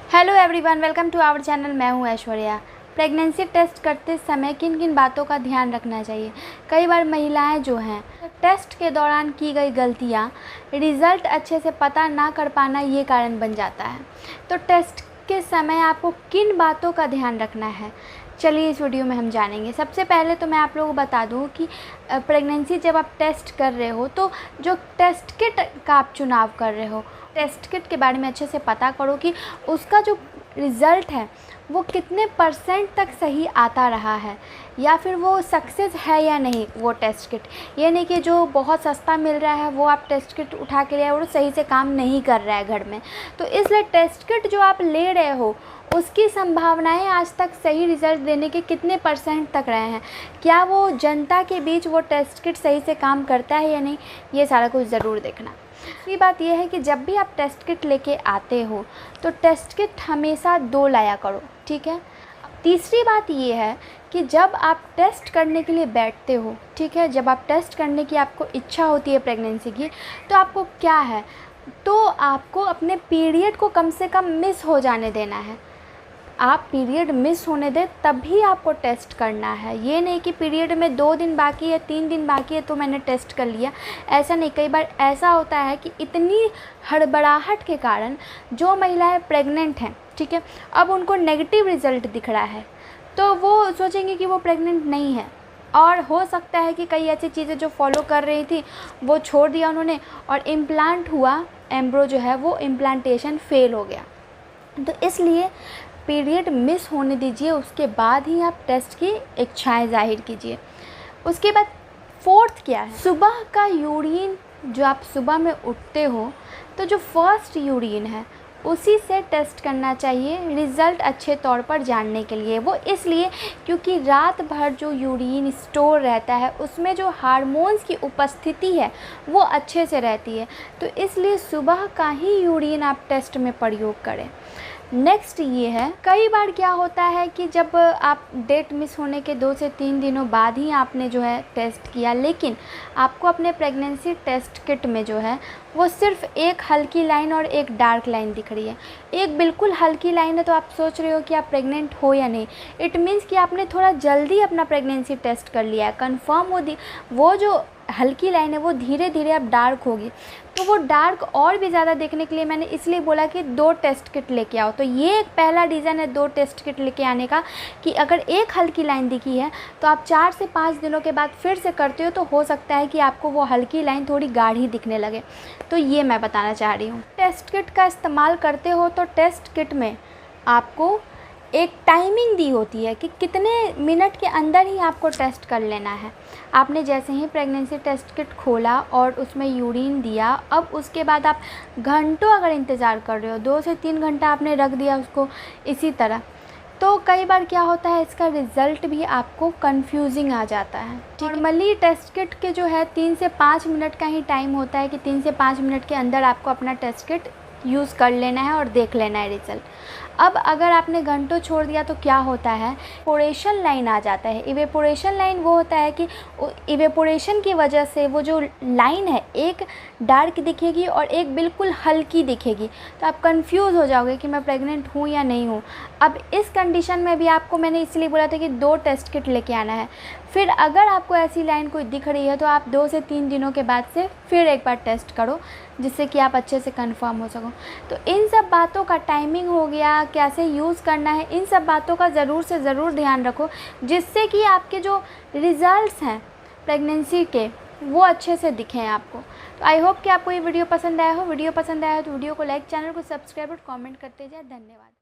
Hello everyone, welcome to our channel. मैं हूं Aishwarya. Pregnancy test करते समय किन किन बातों का ध्यान रखना चाहिए। कई बार महिलाएं जो हैं टेस्ट के दौरान की गई गलतियां रिज़ल्ट अच्छे से पता ना कर पाना ये कारण बन जाता है। तो टेस्ट के समय आपको किन बातों का ध्यान रखना है, चलिए इस वीडियो में हम जानेंगे। सबसे पहले तो मैं आप लोगों को बता दूं कि प्रेगनेंसी जब आप टेस्ट कर रहे हो तो जो टेस्ट किट का आप चुनाव कर रहे हो, टेस्ट किट के बारे में अच्छे से पता करो कि उसका जो रिज़ल्ट है वो कितने % तक सही आता रहा है, या फिर वो सक्सेस है या नहीं वो टेस्ट किट। ये नहीं कि जो बहुत सस्ता मिल रहा है वो आप टेस्ट किट उठा के ले आए और सही से काम नहीं कर रहा है घर में। तो इसलिए टेस्ट किट जो आप ले रहे हो उसकी संभावनाएं आज तक सही रिज़ल्ट देने के कितने % तक रहे हैं, क्या वो जनता के बीच वो टेस्ट किट सही से काम करता है या नहीं, ये सारा कुछ ज़रूर देखना। दूसरी बात यह है कि जब भी आप टेस्ट किट लेके आते हो तो टेस्ट किट हमेशा 2 लाया करो, ठीक है। तीसरी बात ये है कि जब आप टेस्ट करने के लिए बैठते हो, ठीक है, जब आप टेस्ट करने की आपको इच्छा होती है प्रेगनेंसी की, तो आपको क्या है, तो आपको अपने पीरियड को कम से कम मिस हो जाने देना है। आप पीरियड मिस होने दें तभी आपको टेस्ट करना है। ये नहीं कि पीरियड में 2 दिन बाकी है, 3 दिन बाकी है तो मैंने टेस्ट कर लिया, ऐसा नहीं। कई बार ऐसा होता है कि इतनी हड़बड़ाहट के कारण जो महिलाएं प्रेग्नेंट हैं, ठीक है, अब उनको नेगेटिव रिज़ल्ट दिख रहा है तो वो सोचेंगे कि वो प्रेग्नेंट नहीं है, और हो सकता है कि कई ऐसी चीज़ें जो फॉलो कर रही थी वो छोड़ दिया उन्होंने और इम्प्लांट हुआ, एम्ब्रो जो है वो इम्प्लांटेशन फेल हो गया। तो इसलिए पीरियड मिस होने दीजिए, उसके बाद ही आप टेस्ट की इच्छाएं जाहिर कीजिए। उसके बाद 4th क्या है, सुबह का यूरिन। जो आप सुबह में उठते हो तो जो फर्स्ट यूरिन है उसी से टेस्ट करना चाहिए रिज़ल्ट अच्छे तौर पर जानने के लिए। वो इसलिए क्योंकि रात भर जो यूरिन स्टोर रहता है उसमें जो हार्मोन्स की उपस्थिति है वो अच्छे से रहती है, तो इसलिए सुबह का ही यूरिन आप टेस्ट में प्रयोग करें। नेक्स्ट ये है, कई बार क्या होता है कि जब आप डेट मिस होने के 2 से 3 दिनों बाद ही आपने जो है टेस्ट किया, लेकिन आपको अपने प्रेगनेंसी टेस्ट किट में जो है वो सिर्फ एक हल्की लाइन और एक डार्क लाइन दिख रही है। एक बिल्कुल हल्की लाइन है तो आप सोच रहे हो कि आप प्रेग्नेंट हो या नहीं। इट मीन्स कि आपने थोड़ा जल्दी अपना प्रेगनेंसी टेस्ट कर लिया है, कन्फर्म वो जो हल्की लाइन है वो धीरे धीरे अब डार्क होगी। तो वो डार्क और भी ज़्यादा देखने के लिए मैंने इसलिए बोला कि 2 टेस्ट किट लेके आओ। तो ये एक पहला रीज़न है 2 टेस्ट किट लेके आने का, कि अगर एक हल्की लाइन दिखी है तो आप 4 से 5 दिनों के बाद फिर से करते हो तो हो सकता है कि आपको वो हल्की लाइन थोड़ी गाढ़ी दिखने लगे। तो ये मैं बताना चाह रही हूँ। टेस्ट किट का इस्तेमाल करते हो तो टेस्ट किट में आपको एक टाइमिंग दी होती है कि कितने मिनट के अंदर ही आपको टेस्ट कर लेना है। आपने जैसे ही प्रेगनेंसी टेस्ट किट खोला और उसमें यूरिन दिया, अब उसके बाद आप घंटों अगर इंतज़ार कर रहे हो, 2 से 3 घंटा आपने रख दिया उसको इसी तरह, तो कई बार क्या होता है इसका रिज़ल्ट भी आपको कंफ्यूजिंग आ जाता है। नॉर्मली टेस्ट किट के जो है 3 से 5 मिनट का ही टाइम होता है कि 3 से 5 मिनट के अंदर आपको अपना टेस्ट किट यूज़ कर लेना है और देख लेना है रिज़ल्ट। अब अगर आपने घंटों छोड़ दिया तो क्या होता है, इवेपोरेशन लाइन आ जाता है। इवेपोरेशन लाइन वो होता है कि इवेपोरेशन की वजह से वो जो लाइन है एक डार्क दिखेगी और एक बिल्कुल हल्की दिखेगी, तो आप कंफ्यूज हो जाओगे कि मैं प्रेग्नेंट हूँ या नहीं हूँ। अब इस कंडीशन में भी आपको मैंने इसलिए बोला था कि 2 टेस्ट किट लेके आना है। फिर अगर आपको ऐसी लाइन कोई दिख रही है तो आप 2 से 3 दिनों के बाद से फिर एक बार टेस्ट करो, जिससे कि आप अच्छे से कंफर्म हो सको। तो इन सब बातों का, टाइमिंग हो गया, कैसे यूज़ करना है, इन सब बातों का ज़रूर से ज़रूर ध्यान रखो, जिससे कि आपके जो रिज़ल्ट्स हैं प्रेगनेंसी के वो अच्छे से दिखें आपको। तो आई होप कि आपको ये वीडियो पसंद आया हो। वीडियो पसंद आया हो तो वीडियो को लाइक, चैनल को सब्सक्राइब और कमेंट करते जाए। धन्यवाद।